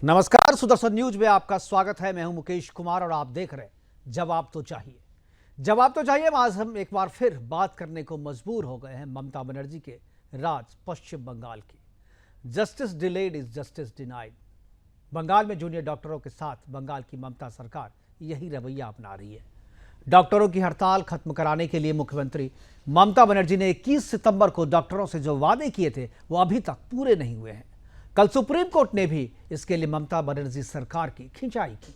नमस्कार, सुदर्शन न्यूज में आपका स्वागत है। मैं हूं मुकेश कुमार और आप देख रहे हैं जवाब तो चाहिए। जवाब तो चाहिए। आज हम एक बार फिर बात करने को मजबूर हो गए हैं ममता बनर्जी के राज पश्चिम बंगाल की। Justice delayed is justice denied. Bengal में जूनियर डॉक्टरों के साथ बंगाल की ममता सरकार यही रवैया अपना रही है। डॉक्टरों की हड़ताल खत्म कराने के लिए मुख्यमंत्री ममता बनर्जी ने 21 सितंबर को डॉक्टरों से जो वादे किए थे वो अभी तक पूरे नहीं हुए हैं। कल सुप्रीम कोर्ट ने भी इसके लिए ममता बनर्जी सरकार की खिंचाई की।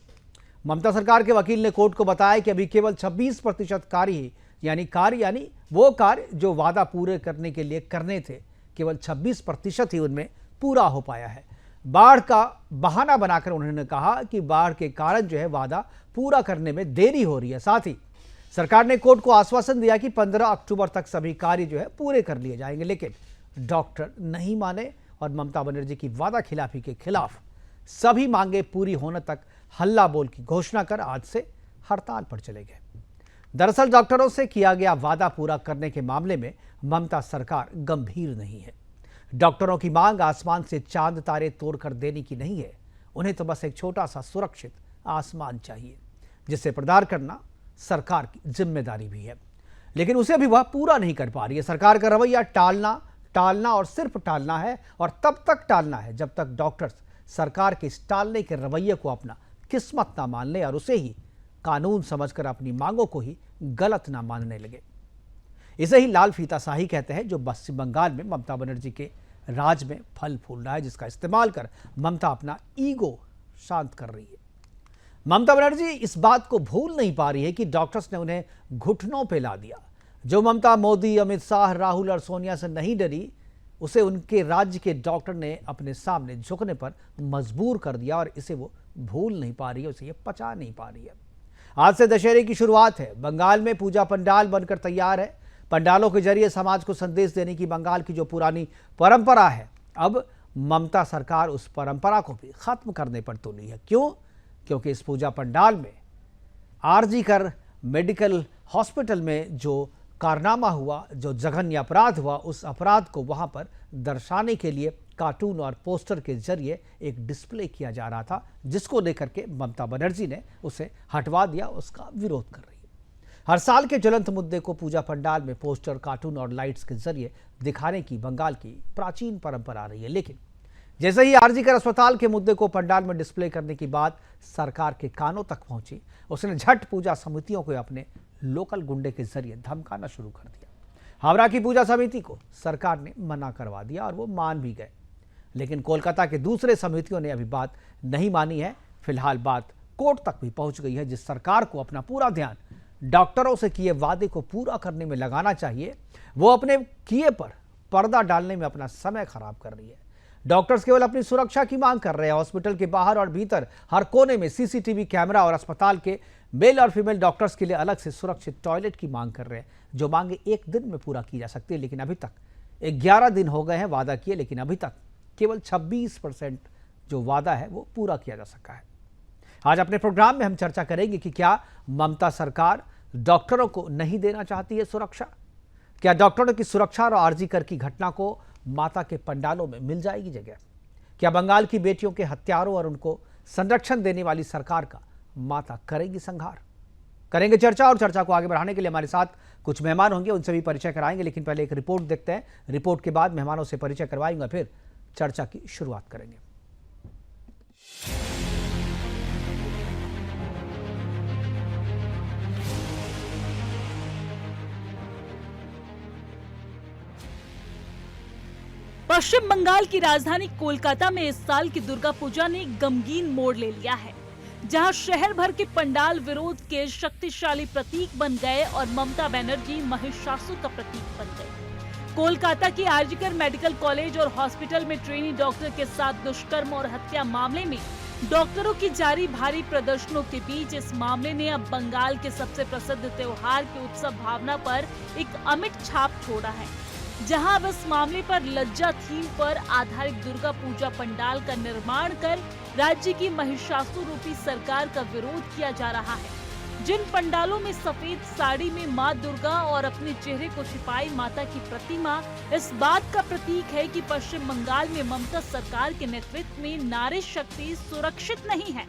ममता सरकार के वकील ने कोर्ट को बताया कि अभी केवल 26% कार्य यानी वो कार्य जो वादा पूरे करने के लिए करने थे, केवल 26% ही उनमें पूरा हो पाया है। बाढ़ का बहाना बनाकर उन्होंने कहा कि बाढ़ के कारण जो है वादा पूरा करने में देरी हो रही है। साथ ही सरकार ने कोर्ट को आश्वासन दिया कि 15 अक्टूबर तक सभी कार्य जो है पूरे कर लिए जाएंगे, लेकिन डॉक्टर नहीं माने और ममता बनर्जी की वादा खिलाफी के खिलाफ सभी मांगे पूरी होने तक हल्ला बोल की घोषणा कर आज से हड़ताल पर चले गए। दरअसल डॉक्टरों से किया गया वादा पूरा करने के मामले में ममता सरकार गंभीर नहीं है। डॉक्टरों की मांग आसमान से चांद तारे तोड़कर देने की नहीं है। उन्हें तो बस एक छोटा सा सुरक्षित आसमान चाहिए, जिसे प्रदान करना सरकार की जिम्मेदारी भी है, लेकिन उसे भी वह पूरा नहीं कर पा रही है। सरकार का रवैया टालना और सिर्फ टालना है, और तब तक टालना है जब तक डॉक्टर्स सरकार के इस टालने के रवैये को अपना किस्मत ना मान ले और उसे ही कानून समझकर अपनी मांगों को ही गलत ना मानने लगे। इसे ही लाल फीताशाही कहते हैं, जो पश्चिम बंगाल में ममता बनर्जी के राज में फल फूल रहा है, जिसका इस्तेमाल कर ममता अपना ईगो शांत कर रही है। ममता बनर्जी इस बात को भूल नहीं पा रही है कि डॉक्टर्स ने उन्हें घुटनों पे ला दिया। जो ममता मोदी, अमित शाह, राहुल और सोनिया से नहीं डरी, उसे उनके राज्य के डॉक्टर ने अपने सामने झुकने पर मजबूर कर दिया, और इसे वो भूल नहीं पा रही है, उसे ये पचा नहीं पा रही है। आज से दशहरे की शुरुआत है। बंगाल में पूजा पंडाल बनकर तैयार है। पंडालों के जरिए समाज को संदेश देने की बंगाल की जो पुरानी परंपरा है, अब ममता सरकार उस परंपरा को भी खत्म करने पर तुली है। क्यों? क्योंकि इस पूजा पंडाल में आरजी कर मेडिकल हॉस्पिटल में जो कारनामा हुआ, जो जघन्य अपराध हुआ, उस अपराध को वहां पर दर्शाने के लिए कार्टून और पोस्टर के जरिए एक डिस्प्ले किया जा रहा था, जिसको लेकर के ममता बनर्जी ने उसे हटवा दिया, उसका विरोध कर रही है। हर साल के ज्वलंत मुद्दे को पूजा पंडाल में पोस्टर, कार्टून और लाइट्स के जरिए दिखाने की बंगाल की प्राचीन परंपरा रही है, लेकिन जैसे ही आरजी कर अस्पताल के मुद्दे को पंडाल में डिस्प्ले करने की बात सरकार के कानों तक पहुंची, उसने झट पूजा समितियों को अपने लोकल गुंडे के जरिए धमकाना शुरू कर दिया। हावड़ा की पूजा समिति को सरकार ने मना करवा दिया और वो मान भी गए, लेकिन कोलकाता के दूसरे समितियों ने अभी बात नहीं मानी है। फिलहाल बात कोर्ट तक भी पहुंच गई है। जिस सरकार को अपना पूरा ध्यान डॉक्टरों से किए वादे को पूरा करने में लगाना चाहिए, वो अपने किए पर पर्दा डालने में अपना समय खराब कर रही है। डॉक्टर्स केवल अपनी सुरक्षा की मांग कर रहे हैं। हॉस्पिटल के बाहर और भीतर हर कोने में सीसीटीवी कैमरा और अस्पताल के मेल और फीमेल डॉक्टर्स के लिए अलग से सुरक्षित टॉयलेट की मांग कर रहे हैं, जो मांगे एक दिन में पूरा की जा सकती है, लेकिन अभी तक 11 दिन हो गए हैं वादा किए, लेकिन अभी तक केवल 26% जो वादा है वो पूरा किया जा सका है। आज अपने प्रोग्राम में हम चर्चा करेंगे कि क्या ममता सरकार डॉक्टरों को नहीं देना चाहती है सुरक्षा? क्या डॉक्टरों की सुरक्षा और आरजी कर की घटना को माता के पंडालों में मिल जाएगी जगह? क्या बंगाल की बेटियों के हत्यारों और उनको संरक्षण देने वाली सरकार का माता करेगी संहार? करेंगे चर्चा, और चर्चा को आगे बढ़ाने के लिए हमारे साथ कुछ मेहमान होंगे, उनसे भी परिचय कराएंगे, लेकिन पहले एक रिपोर्ट देखते हैं। रिपोर्ट के बाद मेहमानों से परिचय करवाएंगे, फिर चर्चा की शुरुआत करेंगे। पश्चिम बंगाल की राजधानी कोलकाता में इस साल की दुर्गा पूजा ने गमगीन मोड़ ले लिया है, जहां शहर भर के पंडाल विरोध के शक्तिशाली प्रतीक बन गए और ममता बनर्जी महिषासुर का प्रतीक बन गए। कोलकाता की आरजी कर मेडिकल कॉलेज और हॉस्पिटल में ट्रेनी डॉक्टर के साथ दुष्कर्म और हत्या मामले में डॉक्टरों की जारी भारी प्रदर्शनों के बीच इस मामले ने अब बंगाल के सबसे प्रसिद्ध त्योहार की उत्सव भावना पर एक अमिट छाप छोड़ा है, जहां अब इस मामले पर लज्जा थीम पर आधारित दुर्गा पूजा पंडाल का निर्माण कर राज्य की महिषासुर रूपी सरकार का विरोध किया जा रहा है। जिन पंडालों में सफेद साड़ी में मां दुर्गा और अपने चेहरे को छिपाई माता की प्रतिमा इस बात का प्रतीक है कि पश्चिम बंगाल में ममता सरकार के नेतृत्व में नारी शक्ति सुरक्षित नहीं है,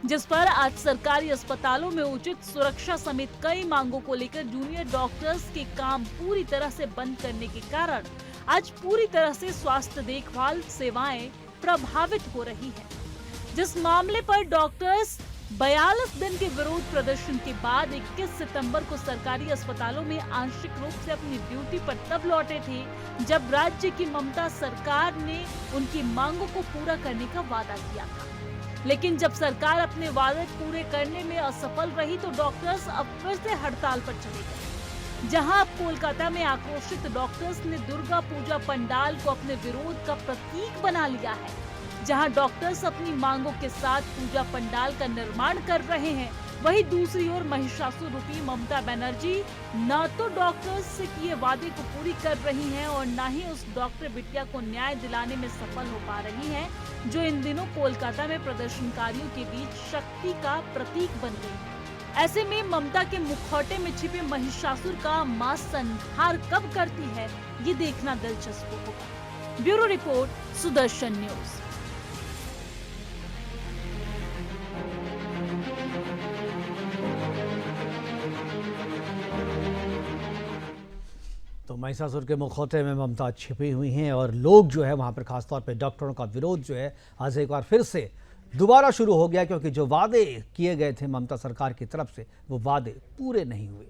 जिस पर आज सरकारी अस्पतालों में उचित सुरक्षा समेत कई मांगों को लेकर जूनियर डॉक्टर्स के काम पूरी तरह से बंद करने के कारण आज पूरी तरह से स्वास्थ्य देखभाल सेवाएं प्रभावित हो रही है। जिस मामले पर डॉक्टर्स 42 दिन के विरोध प्रदर्शन के बाद 21 सितंबर को सरकारी अस्पतालों में आंशिक रूप से अपनी ड्यूटी पर तब लौटे थे जब राज्य की ममता सरकार ने उनकी मांगों को पूरा करने का वादा किया था। लेकिन जब सरकार अपने वादे पूरे करने में असफल रही तो डॉक्टर्स अब फिर से हड़ताल पर चले गए। जहां अब कोलकाता में आक्रोशित डॉक्टर्स ने दुर्गा पूजा पंडाल को अपने विरोध का प्रतीक बना लिया है, जहां डॉक्टर्स अपनी मांगों के साथ पूजा पंडाल का निर्माण कर रहे हैं, वहीं दूसरी ओर महिषासुर रूपी ममता बनर्जी न तो डॉक्टर्स से किए वादे को पूरी कर रही हैं और न ही उस डॉक्टर बिटिया को न्याय दिलाने में सफल हो पा रही हैं, जो इन दिनों कोलकाता में प्रदर्शनकारियों के बीच शक्ति का प्रतीक बन गई है। ऐसे में ममता के मुखौटे में छिपे महिषासुर का मां संहार कब करती है, ये देखना दिलचस्प होगा। Bureau report, Sudarshan news. तो महिषासुर के मुखौटे में ममता छिपी हुई हैं और लोग जो है वहाँ पर खासतौर पे डॉक्टरों का विरोध जो है आज एक बार फिर से दोबारा शुरू हो गया, क्योंकि जो वादे किए गए थे ममता सरकार की तरफ से वो वादे पूरे नहीं हुए।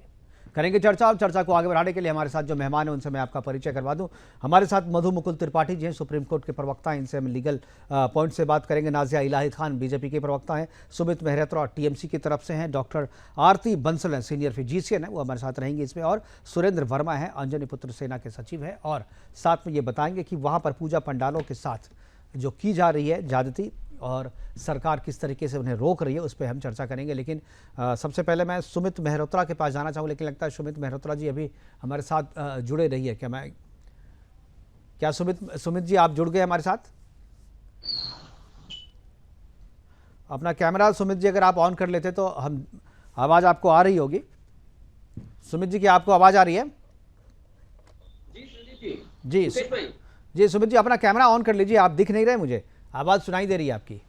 करेंगे चर्चा, और चर्चा को आगे बढ़ाने के लिए हमारे साथ जो मेहमान हैं उनसे मैं आपका परिचय करवा दूं। हमारे साथ मधु मुकुल त्रिपाठी जी हैं, सुप्रीम कोर्ट के प्रवक्ता हैं, इनसे हम लीगल पॉइंट से बात करेंगे। नाजिया इलाही खान बीजेपी के प्रवक्ता हैं, सुमित मेहरोत्रा टीएमसी की तरफ से हैं, डॉक्टर आरती बंसल हैं, सीनियर फिजिशियन है, वो हमारे साथ रहेंगे इसमें, और सुरेंद्र वर्मा हैं, अंजनी पुत्र सेना के सचिव हैं, और साथ में ये बताएंगे कि वहाँ पर पूजा पंडालों के साथ जो की जा रही है ज्यादती और सरकार किस तरीके से उन्हें रोक रही है, उस पर हम चर्चा करेंगे। लेकिन सबसे पहले मैं सुमित मेहरोत्रा के पास जाना चाहूँ, लेकिन लगता है सुमित मेहरोत्रा जी अभी हमारे साथ जुड़े रही है। क्या सुमित जी आप जुड़ गए हमारे साथ? अपना कैमरा सुमित जी अगर आप ऑन कर लेते तो हम आवाज़ आपको आ रही होगी। सुमित जी, क्या आपको आवाज़ आ रही है? जी जी सुमित जी, अपना कैमरा ऑन कर लीजिए, आप दिख नहीं रहे, मुझे आवाज सुनाई दे रही है आपकी।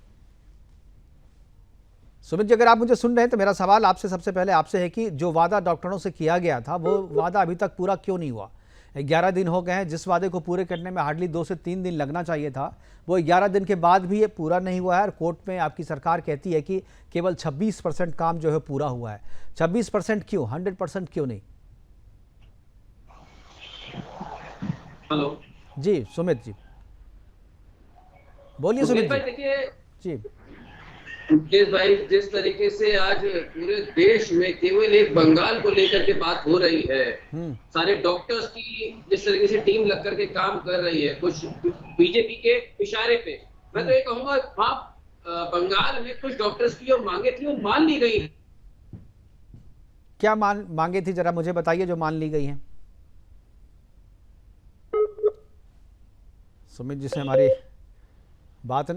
सुमित जी, अगर आप मुझे सुन रहे हैं तो मेरा सवाल आपसे सबसे पहले आपसे है कि जो वादा डॉक्टरों से किया गया था वो वादा अभी तक पूरा क्यों नहीं हुआ? 11 दिन हो गए हैं, जिस वादे को पूरे करने में हार्डली 2 से 3 दिन लगना चाहिए था, वो 11 दिन के बाद भी ये पूरा नहीं हुआ है। और कोर्ट में आपकी सरकार कहती है कि केवल 26% काम जो है पूरा हुआ है। 26% क्यों, 100% क्यों नहीं? हेलो जी सुमित जी बोलिए। सुमित भाई, देखिए जी, मुकेश भाई, जिस तरीके से आज पूरे देश में केवल एक बंगाल को लेकर के बात हो रही है, सारे डॉक्टर्स की जिस तरीके से टीम लग करके काम कर रही है, कुछ बीजेपी के इशारे पे, मैं तो ये कहूंगा वहां बंगाल में कुछ डॉक्टर्स की जो मांगे थी वो मान ली गई। क्या मांगे थी, जरा मुझे बताइए जो मान ली गई हैं। सुमित जी से हमारी बात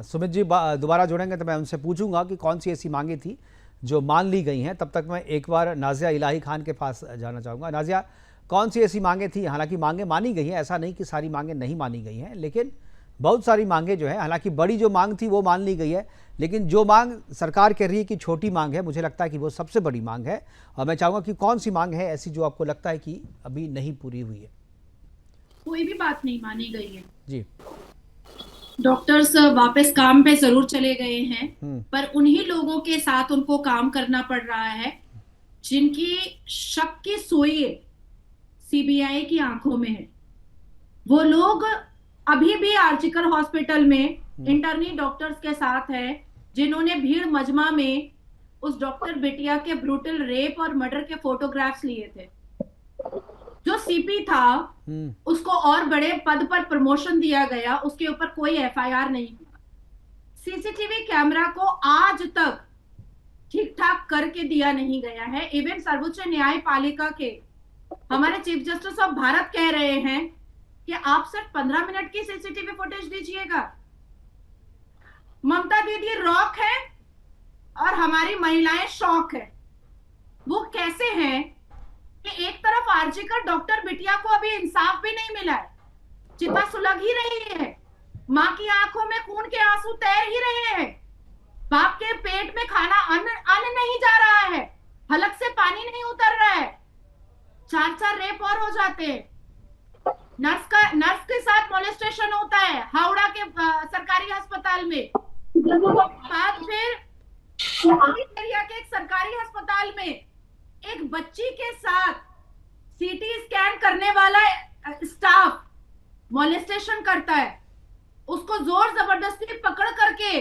सुमित जी दोबारा जुड़ेंगे तो मैं उनसे पूछूंगा कि कौन सी ऐसी मांगे थी जो मान ली गई हैं। तब तक मैं एक बार नाजिया इलाही खान के पास जाना चाहूँगा। नाजिया, कौन सी ऐसी मांगे थी? हालांकि मांगे मानी गई हैं, ऐसा नहीं कि सारी मांगे नहीं मानी गई हैं, लेकिन बहुत सारी मांगे जो है, हालांकि बड़ी जो मांग थी वो मान ली गई है, लेकिन जो मांग सरकार कह रही है कि छोटी मांग है, मुझे लगता है कि वो सबसे बड़ी मांग है। और मैं चाहूँगा कि कौन सी मांग है ऐसी जो आपको लगता है कि अभी नहीं पूरी हुई है? कोई भी बात नहीं मानी गई है जी। डॉक्टर्स वापस काम पे जरूर चले गए हैं, पर उन्हीं लोगों के साथ उनको काम करना पड़ रहा है जिनकी शक की सुई सीबीआई की आंखों में है। वो लोग अभी भी आर्जिकल हॉस्पिटल में इंटर्नी डॉक्टर्स के साथ है जिन्होंने भीड़ मजमा में उस डॉक्टर बिटिया के ब्रूटल रेप और मर्डर के फोटोग्राफ्स लिए थे। जो सीपी था उसको और बड़े पद पर प्रमोशन दिया गया, उसके ऊपर कोई एफआईआर नहीं हुआ। सीसीटीवी कैमरा को आज तक ठीक ठाक करके दिया नहीं गया है। इवन सर्वोच्च न्यायपालिका के हमारे चीफ जस्टिस ऑफ भारत कह रहे हैं कि आप सिर्फ 15 मिनट की सीसीटीवी फुटेज दीजिएगा। ममता दीदी रॉक है, हमारी महिलाएं शौक है। वो कैसे हैं कि एक तरफ आरजी का डॉक्टर बिटिया को अभी इंसाफ भी नहीं मिला है, चिता सुलग ही रही है, माँ की आंखों में खून के आंसू तैर ही रहे हैं, बाप के पेट में खाना अन्न नहीं जा रहा है, हलक से पानी नहीं उतर रहा है, 4 रेप और हो जाते हैं, नर्स के साथ मोलेस्टेशन होता है हावड़ा के सरकारी अस्पताल में, बाद फिर एरिया के एक सरकारी अस्पताल में एक बच्ची के साथ सीटी स्कैन करने वाला स्टाफ मोलेस्टेशन करता है, उसको जोर जबरदस्ती पकड़ करके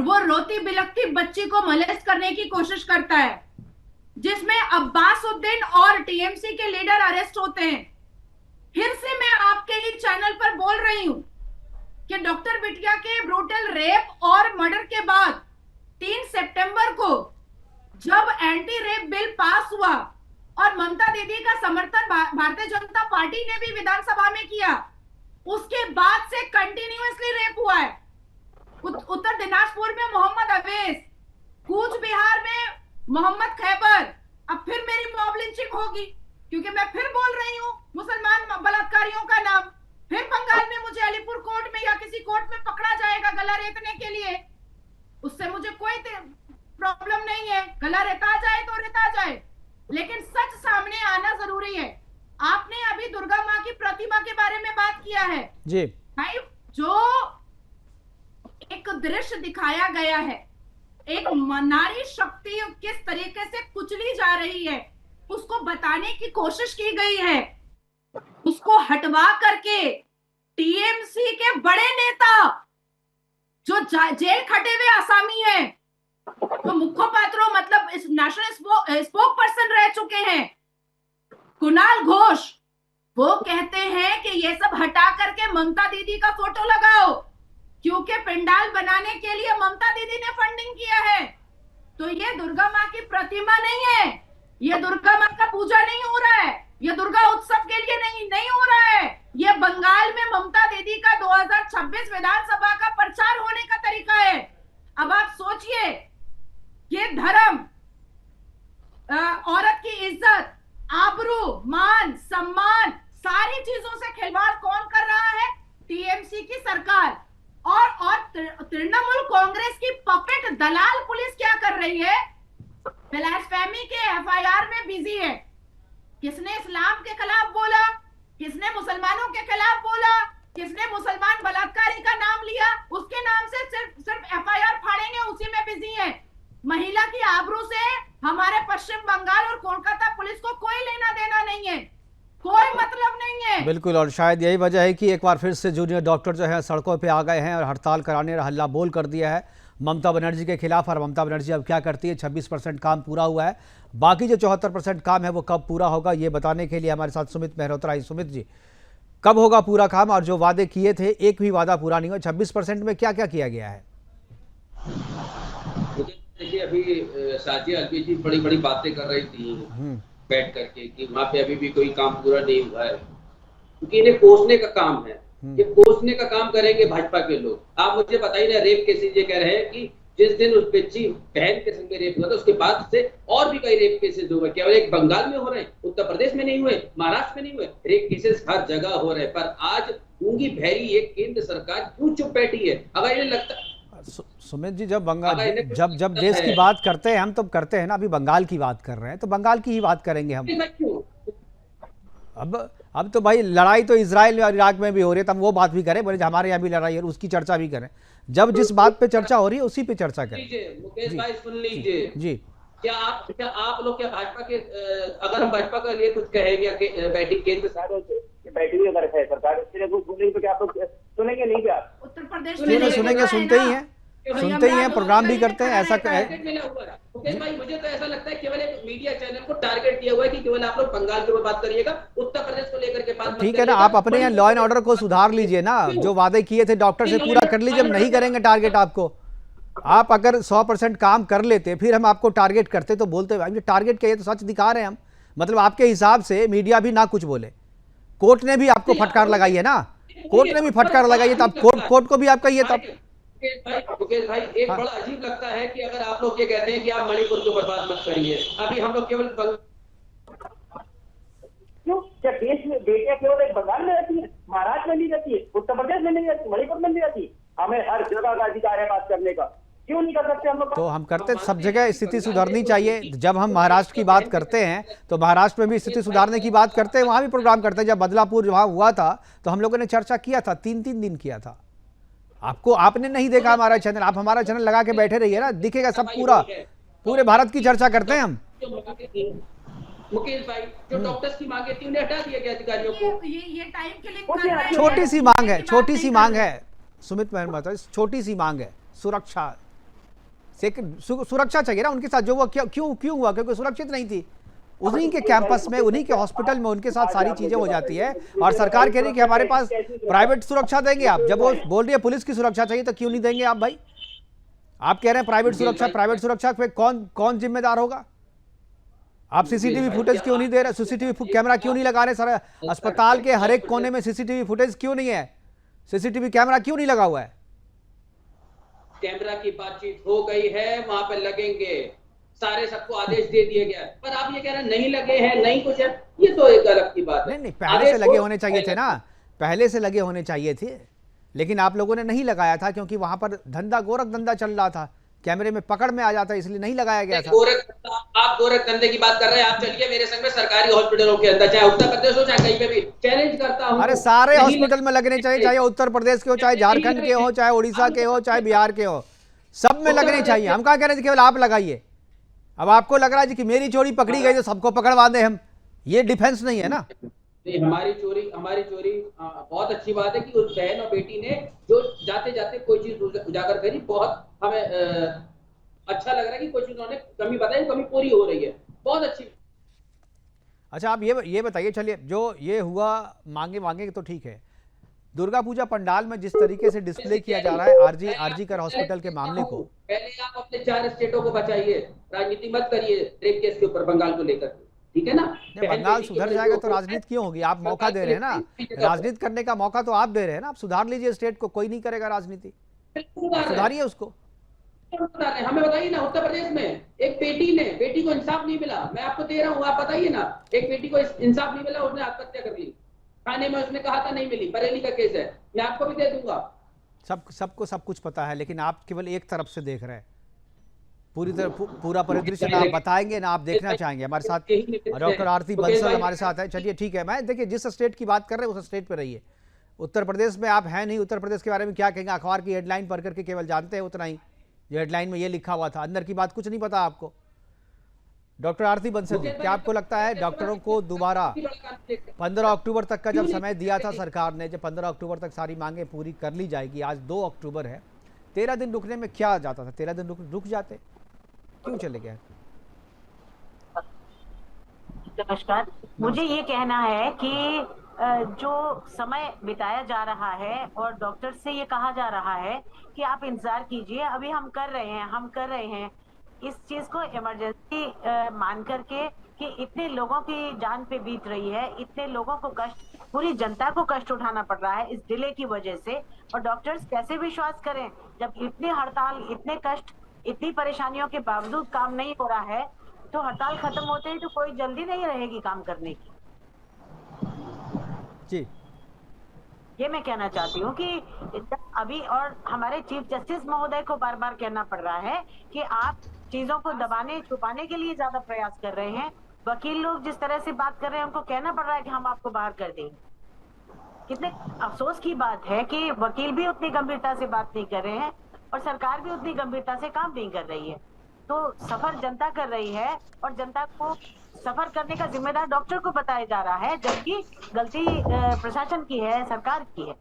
वो रोती बिलखती बच्ची को मोलेस्ट करने की कोशिश करता है, जिसमें अब्बासुद्दीन और टीएमसी के लीडर अरेस्ट होते हैं। फिर से मैं आपके ही चैनल पर बोल रही हूं कि डॉक्टर बिटिया के ब्रूटल रेप और मर्डर के बाद 3 सितंबर को जब एंटी रेप बिल पास हुआ और ममता दीदी का समर्थन भारतीय जनता पार्टी ने भी विधानसभा में किया, उसके बाद से कंटिन्यूअसली रेप हुआ है। उत्तर दिनाजपुर में मोहम्मद अवैस, कूच बिहार में मोहम्मद खैबर, अब फिर मेरी मॉब लिंचिंग होगी क्योंकि मैं फिर बोल रही हूँ मुसलमान बलात्कारियों का नाम। फिर बंगाल में मुझे अलीपुर कोर्ट में या किसी कोर्ट में पकड़ा जाएगा गला रेतने के लिए, उससे मुझे कोई प्रॉब्लम नहीं है, गला रेता जाए तो रेता जाए, लेकिन सच सामने आना जरूरी है। आपने अभी दुर्गा माँ की प्रतिमा के बारे में बात किया है जी भाई, जो एक दृश्य दिखाया गया है, एक नारी शक्ति किस तरीके से कुचली जा रही है उसको बताने की कोशिश की गई है। उसको हटवा करके टीएमसी के बड़े नेता जो जेल खटे हुए आसामी हैं, तो मुखपात्रों मतलब इस नेशनल स्पोक पर्सन रह चुके हैं, कुणाल घोष, वो कहते हैं कि ये सब हटा करके ममता दीदी का फोटो लगाओ क्योंकि पंडाल बनाने के लिए ममता दीदी ने फंडिंग किया है। तो ये दुर्गा माँ की प्रतिमा नहीं है, ये दुर्गा माँ का पूजा नहीं हो रहा है, ये दुर्गा उत्सव के लिए नहीं हो रहा है, ये बंगाल में ममता दीदी का 2026 विधानसभा का प्रचार होने का तरीका है। अब आप सोचिए, ये धर्म, औरत की इज्जत, आबरू, मान, सम्मान, सारी चीजों से खिलवाड़ कौन कर रहा है? टीएमसी की सरकार और तृणमूल कांग्रेस की पपेट दलाल पुलिस क्या कर रही है? ब्लास्फेमी के एफआईआर में बिजी है। किसने इस्लाम के खिलाफ बोला, किसने मुसलमानों के खिलाफ बोला, किसने मुसलमान बलात्कारी का नाम लिया, उसके नाम से सिर्फ एफआईआर फाड़ेंगे, उसी में बिजी है। महिला की आबरू से हमारे पश्चिम बंगाल और कोलकाता पुलिस को कोई लेना देना नहीं है, कोई मतलब नहीं है। बिल्कुल, और शायद यही वजह है कि एक बार फिर से जूनियर डॉक्टर जो है सड़कों पे आ गए हैं और हड़ताल कराने और हल्ला बोल कर दिया है ममता बनर्जी के खिलाफ। और ममता बनर्जी अब क्या करती है? 26% काम पूरा हुआ है, बाकी जो 74% काम है वो कब पूरा होगा, ये बताने के लिए हमारे साथ सुमित मेहरोत्रा। सुमित जी, कब होगा पूरा काम? और जो वादे किए थे एक भी वादा पूरा नहीं हुआ, 26% में क्या क्या किया गया है? देखिए, अभी साजिया अलवी जी बड़ी बड़ी बातें कर रही थी बैठ करके कि वहाँ पे अभी भी कोई काम पूरा नहीं हुआ है, क्योंकि इन्हें कोसने का काम है। ये कोसने का काम करेंगे भाजपा के लोग। आप मुझे बताइए ना, रेप केसेस ये कह रहे हैं कि जिस दिन उस बच्ची बहन के संग रेप हुआ था उसके बाद से और भी कई रेप केसेस हुए। केवल एक बंगाल में हो रहे हैं, उत्तर प्रदेश में नहीं हुए, महाराष्ट्र में नहीं हुए, रेप केसेस हर जगह हो रहे हैं। पर आज गूंगी बहरी एक केंद्र सरकार क्यों चुप बैठी है? अगर इन्हें लगता, सुमित जी, जब बंगाल जब देश की बात करते हैं हम, तब करते हैं ना, अभी बंगाल की बात कर रहे हैं तो बंगाल की ही बात करेंगे हम। अब तो भाई लड़ाई तो इजराइल और इराक में भी हो रही है, तब वो बात भी करें, बोले हमारे यहाँ भी लड़ाई है, उसकी चर्चा भी करें। जब जिस बात पे चर्चा हो रही है उसी पे चर्चा करें। मुकेश भाई सुन लीजिए जी, क्या आप लोग क्या भाजपा के, अगर हम भाजपा के लिए कुछ कहेंगे या बैठक केंद्र बैठक अगर है सरकार, इसके लिए कुछ बोलेंगे तो क्या आप लोग सुनेंगे? नहीं क्या उत्तर प्रदेश में सुनेंगे? सुनते ही हैं, प्रोग्राम भी करते हैं। ऐसा मिला हुआ है मुकेश भाई, मुझे तो ऐसा लगता है केवल एक मीडिया चैनल को टारगेट किया हुआ है कि केवल आप लोग बंगाल के ऊपर बात करिएगा, उत्तर प्रदेश को लेकर के बात। ठीक है ना, आप अपने यहाँ लॉ एंड ऑर्डर को सुधार लीजिए ना, जो वादे किए थे डॉक्टर से पूरा कर लीजिए। हम नहीं करेंगे टारगेट आपको, आप अगर 100% काम कर लेते फिर हम आपको टारगेट करते तो बोलते भाई टारगेट किया तो सच दिखा रहे हैं हम। मतलब आपके हिसाब से मीडिया भी ना कुछ बोले, कोर्ट ने भी आपको फटकार लगाई है ना, कोर्ट ने भी फटकार लगाई है, तो आप कोर्ट को भी आप कहिए तब। मुकेश भाई एक हाँ। बड़ा अजीब लगता है कि अगर आप लोग ये कहते हैं कि आप मणिपुर को बर्बाद मत करिए, अभी हम लोग केवल क्यों? क्या देश में बेटियां केवल एक बंगाल में रहती है, महाराष्ट्र में नहीं रहती है, उत्तर प्रदेश में नहीं रहती, मणिपुर में नहीं रहती? हमें हर जगह का अधिकार है बात करने का, क्यों नहीं कर सकते हम लोग? तो हम करते सब जगह स्थिति सुधरनी चाहिए। जब हम महाराष्ट्र की बात करते हैं तो महाराष्ट्र में भी स्थिति सुधारने की बात करते हैं, वहां भी प्रोग्राम करते हैं। जब बदलापुर वहां हुआ था तो हम लोगों ने चर्चा किया था, 3-3 दिन किया था। आपने नहीं देखा हमारा चैनल, आप हमारा चैनल लगा के बैठे रहिए ना, दिखेगा सब, पूरे भारत की चर्चा करते हैं हम। मुकेश भाई जो डॉक्टर्स की मांगे थी उन्हें हटा दिया गया अधिकारियों को। ये टाइम के लिए कर रहे हैं। छोटी सी मांग है, छोटी सी मांग है सुमित, मैं बताऊं, छोटी सी मांग है, सुरक्षा सुरक्षा चाहिए ना उनके साथ। जो वो क्यों हुआ? क्योंकि सुरक्षित नहीं थी। उन्हीं के कैंपस में, उन्हीं के हॉस्पिटल में उनके साथ सारी चीजें हो जाती है, और सरकार कह रही है कि हमारे पास प्राइवेट सुरक्षा देंगे आप। जब वो बोल रही है पुलिस की सुरक्षा चाहिए तो क्यों नहीं देंगे आप भाई? आप कह रहे हैं प्राइवेट सुरक्षा पे कौन जिम्मेदार होगा? आप सीसीटीवी फुटेज क्यों नहीं दे रहे? सीसीटीवी कैमरा क्यों नहीं लगा रहे? सर, अस्पताल के हर एक कोने में सीसीटीवी फुटेज क्यों नहीं है? सीसीटीवी कैमरा क्यों नहीं लगा हुआ है? कैमरा की बातचीत हो गई है, वहां पे लगेंगे, सारे सबको आदेश दे दिया गया है, पर आप ये कह रहे हैं नहीं लगे हैं, नहीं कुछ है, ये तो एक अलग की बात है। नहीं, पहले से लगे होने चाहिए थे ना, पहले से लगे होने चाहिए थे, लेकिन आप लोगों ने नहीं लगाया था क्योंकि वहां पर गोरख धंधा चल रहा था, कैमरे में पकड़ में आ जाता, इसलिए नहीं लगाया गया था। आप गोरख धंधे की बात कर रहे हैं, आप चलिए मेरे संग में सरकारी हॉस्पिटलों के अंदर, चाहे उत्तर प्रदेश हो चाहे कहीं पे भी, चैलेंज करता हूं। अरे सारे हॉस्पिटल में लगने चाहिए, चाहे उत्तर प्रदेश के हो, चाहे झारखंड के हो, चाहे उड़ीसा के हो, चाहे बिहार के हो, सब में लगने चाहिए। हम कहा कह रहे थे केवल आप लगाइए। अब आपको लग रहा है कि मेरी चोरी पकड़ी गई तो सबको पकड़वा दे हम, ये डिफेंस नहीं है ना। नहीं, हमारी चोरी बहुत अच्छी बात है कि उस बहन और बेटी ने जो जाते जाते कोई चीज उजागर करी, बहुत हमें अच्छा लग रहा है कि कोई चीज उन्होंने कमी बताई, कमी पूरी हो रही है, बहुत अच्छी। अच्छा, आप ये बताइए, चलिए जो ये हुआ, मांगे तो ठीक है, दुर्गा पूजा पंडाल में जिस तरीके से डिस्प्ले किया जा रहा है आरजी कर हॉस्पिटल के मामले को, पहले आप अपने 4 स्टेटों को बचाइए, राजनीति मत करिए रेप केस के ऊपर बंगाल को लेकर, ठीक है ना? बंगाल सुधर जाएगा तो राजनीति क्यों होगी? आप मौका दे रहे हैं ना, राजनीति करने का मौका तो आप दे रहे हैं ना। आप सुधार लीजिए स्टेट को, कोई नहीं करेगा राजनीति, सुधारिए उसको। हमें बताइए ना, उत्तर प्रदेश में एक बेटी को इंसाफ नहीं मिला, मैं आपको दे रहा हूँ, आप बताइए ना, एक बेटी को इंसाफ नहीं मिला, उसने आत्महत्या कर ली, थाने में उसने कहा था नहीं मिली, बरेली का केस है, मैं आपको भी दे दूंगा। सबको सब कुछ पता है, लेकिन आप केवल एक तरफ से देख रहे हैं, पूरा परिदृश्य ना आप बताएंगे ना आप देखना चाहेंगे। हमारे साथ डॉक्टर आरती बंसल हमारे साथ है। चलिए ठीक है, मैं देखिए जिस स्टेट की बात कर रहे हैं उस स्टेट पे रहिए। उत्तर प्रदेश में आप हैं नहीं, उत्तर प्रदेश के बारे में क्या कहेंगे? अखबार की हेडलाइन पढ़ करके केवल जानते हैं उतना ही, जो हेडलाइन में ये लिखा हुआ था, अंदर की बात कुछ नहीं पता आपको। डॉक्टर आरती बंसल जी, क्या आपको लगता है डॉक्टरों को दोबारा 15 अक्टूबर तक का जब समय दिया था सरकार ने, जब 15 अक्टूबर तक सारी मांगे पूरी कर ली जाएगी, आज 2 अक्टूबर है, 13 दिन रुकने में क्या जाता था? 13 दिन रुक जाते, क्यों चले गए? नमस्कार, मुझे ये कहना है कि जो समय बिताया जा रहा है और डॉक्टर से ये कहा जा रहा है कि आप इंतजार कीजिए, अभी हम कर रहे हैं, इस चीज को इमरजेंसी मान करके कि इतने लोगों की जान पे बीत रही है, इतने लोगों को कष्ट, पूरी जनता को कष्ट उठाना पड़ रहा है इस डिले की वजह से, और डॉक्टर्स कैसे विश्वास करें जब इतनी हड़ताल, इतने कष्ट, इतनी परेशानियों के बावजूद काम नहीं हो रहा है, तो हड़ताल खत्म होते ही तो कोई जल्दी नहीं रहेगी काम करने की। जी, ये मैं कहना चाहती हूँ कि अभी, और हमारे चीफ जस्टिस महोदय को बार बार कहना पड़ रहा है कि आप चीजों को दबाने छुपाने के लिए ज्यादा प्रयास कर रहे हैं। वकील लोग जिस तरह से बात कर रहे हैं उनको कहना पड़ रहा है कि हम आपको बाहर कर देंगे। कितने अफसोस की बात है कि वकील भी उतनी गंभीरता से बात नहीं कर रहे हैं और सरकार भी उतनी गंभीरता से काम नहीं कर रही है। तो सफर जनता कर रही है और जनता को सफर करने का जिम्मेदार डॉक्टर को बताया जा रहा है, जबकि गलती प्रशासन की है, सरकार की है।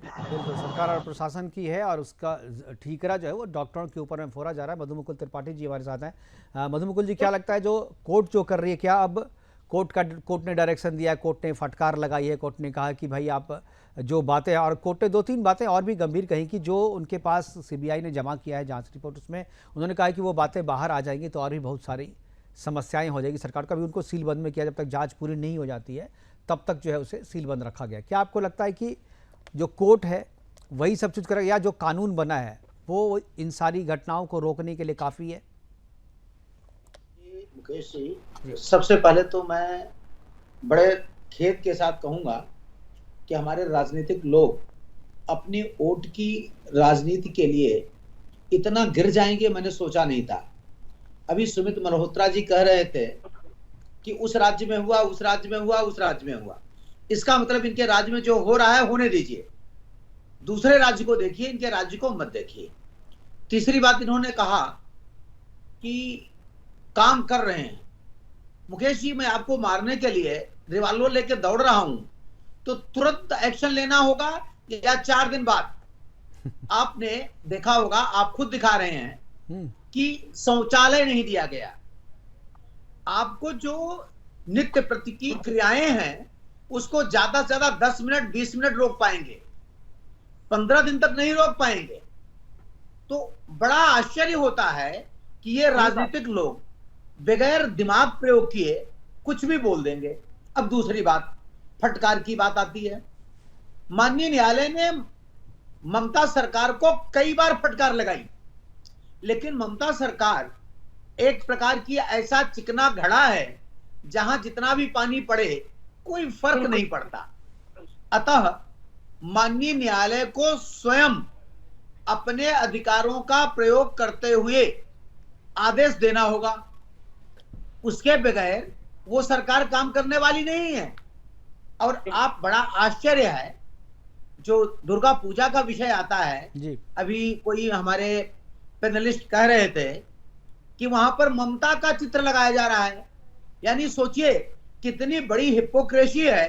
बिल्कुल, सरकार और प्रशासन की है और उसका ठीकरा जो है वो डॉक्टरों के ऊपर में फोड़ा जा रहा है। मधुमुकुल त्रिपाठी जी हमारे साथ हैं। मधुमुकुल जी, क्या लगता है जो कोर्ट जो कर रही है, क्या अब कोर्ट ने डायरेक्शन दिया है, कोर्ट ने फटकार लगाई है, कोर्ट ने कहा कि भाई आप जो बातें, और कोर्ट ने 2-3 बातें और भी गंभीर कही कि जो उनके पास सीबीआई ने जमा किया है जांच रिपोर्ट, उसमें उन्होंने कहा कि वो बातें बाहर आ जाएंगी तो और भी बहुत सारी समस्याएं हो जाएगी सरकार का। भी उनको सीलबंद में किया, जब तक जांच पूरी नहीं हो जाती है तब तक जो है उसे सीलबंद रखा गया। क्या आपको लगता है कि जो कोर्ट है वही सब चीज़ करेगा, या जो कानून बना है वो इन सारी घटनाओं को रोकने के लिए काफ़ी है? मुकेश जी, सबसे पहले तो मैं बड़े खेद के साथ कहूंगा कि हमारे राजनीतिक लोग अपनी वोट की राजनीति के लिए इतना गिर जाएंगे, मैंने सोचा नहीं था। अभी सुमित मल्होत्रा जी कह रहे थे कि उस राज्य में हुआ, उस राज्य में हुआ, उस राज्य में हुआ। इसका मतलब इनके राज्य में जो हो रहा है होने दीजिए, दूसरे राज्य को देखिए, इनके राज्य को मत देखिए। तीसरी बात इन्होंने कहा कि काम कर रहे हैं। मुकेश जी, मैं आपको मारने के लिए रिवॉल्वर लेके दौड़ रहा हूं तो तुरंत एक्शन लेना होगा या 4 दिन बाद? आपने देखा होगा, आप खुद दिखा रहे हैं कि शौचालय नहीं दिया गया। आपको जो नित्य प्रति की क्रियाएं हैं उसको ज्यादा से ज्यादा 10 मिनट 20 मिनट रोक पाएंगे, 15 दिन तक नहीं रोक पाएंगे। तो बड़ा आश्चर्य होता है कि ये राजनीतिक लोग बगैर दिमाग प्रयोग किए कुछ भी बोल देंगे। अब दूसरी बात, फटकार की बात आती है। माननीय न्यायालय ने ममता सरकार को कई बार फटकार लगाई, लेकिन ममता सरकार एक प्रकार की ऐसा चिकना घड़ा है जहां जितना भी पानी पड़े कोई फर्क नहीं पड़ता। अतः माननीय न्यायालय को स्वयं अपने अधिकारों का प्रयोग करते हुए आदेश देना होगा। उसके बगैर वो सरकार काम करने वाली नहीं है। और आप, बड़ा आश्चर्य है, जो दुर्गा पूजा का विषय आता है जी। अभी कोई हमारे पैनलिस्ट कह रहे थे कि वहां पर ममता का चित्र लगाया जा रहा है। यानी सोचिए कितनी बड़ी हिपोक्रेसी है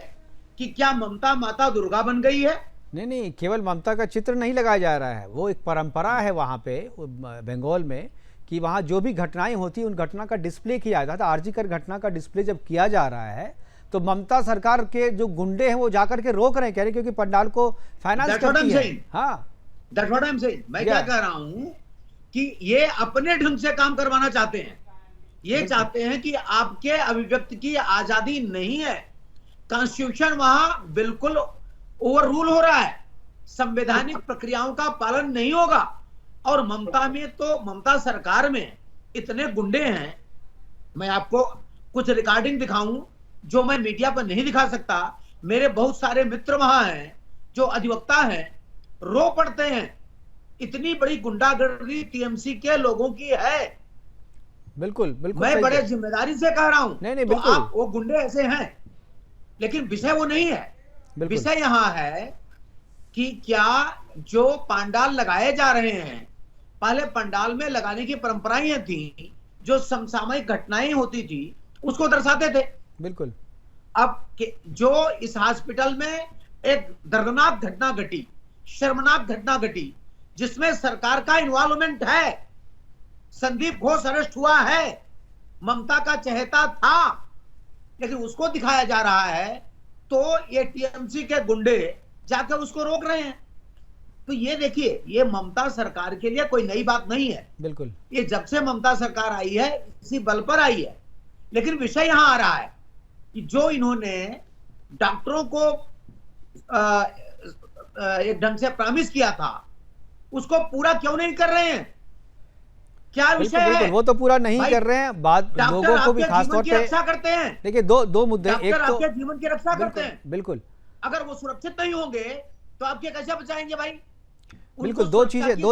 कि क्या ममता माता दुर्गा बन गई है? नहीं, केवल ममता का चित्र नहीं लगाया जा रहा है, वो एक परंपरा है वहाँ पे बंगाल में कि वहाँ जो भी घटनाएं होती हैं उन घटना का डिस्प्ले किया जाता है। आरजी कर घटना का डिस्प्ले जब किया जा रहा है तो ममता सरकार के जो गुंडे हैं वो जाकर के रोक रहे हैं, कह रहे क्योंकि पंडाल को फाइनेंस करती है। हाँ, That's what I'm saying। मैं क्या कह रहा हूँ कि ये अपने ढंग से काम करवाना चाहते हैं। ये चाहते हैं कि आपके अभिव्यक्ति की आजादी नहीं है, कॉन्स्टिट्यूशन वहां बिल्कुल ओवर रूल हो रहा है, संवैधानिक प्रक्रियाओं का पालन नहीं होगा। और ममता में तो, ममता सरकार में इतने गुंडे हैं, मैं आपको कुछ रिकॉर्डिंग दिखाऊं जो मैं मीडिया पर नहीं दिखा सकता। मेरे बहुत सारे मित्र वहां हैं जो अधिवक्ता हैं, रो पड़ते हैं। इतनी बड़ी गुंडागर्दी टीएमसी के लोगों की है। बिल्कुल बिल्कुल, मैं बड़े जिम्मेदारी से कह रहा हूं। नहीं, तो आप, वो गुंडे ऐसे हैं, लेकिन विषय वो नहीं है। विषय यहां है कि क्या जो पंडाल लगाए जा रहे हैं, पहले पंडाल में लगाने की परंपराएं थी, जो समसामयिक घटनाएं होती थी उसको दर्शाते थे। बिल्कुल। अब जो इस हॉस्पिटल में एक दर्दनाक घटना घटी, शर्मनाक घटना घटी, जिसमें सरकार का इन्वॉल्वमेंट है, संदीप घोष अरेस्ट हुआ है, ममता का चहेता था, लेकिन उसको दिखाया जा रहा है तो ये टीएमसी के गुंडे जाकर उसको रोक रहे हैं। तो ये देखिए, ये ममता सरकार के लिए कोई नई बात नहीं है। बिल्कुल, ये जब से ममता सरकार आई है इसी बल पर आई है। लेकिन विषय यहां आ रहा है कि जो इन्होंने डॉक्टरों को एक ढंग से प्रॉमिस किया था उसको पूरा क्यों नहीं कर रहे हैं? क्या विषय है? वो तो पूरा नहीं कर रहे हैं। बात लोगों को भी खास तौर पे रक्षा करते हैं। देखिए, दो मुद्दे, एक तो आपके जीवन की रक्षा करते हैं। बिल्कुल, अगर वो सुरक्षित नहीं होंगे तो आपके कैसे बचाएंगे भाई? बिल्कुल, दो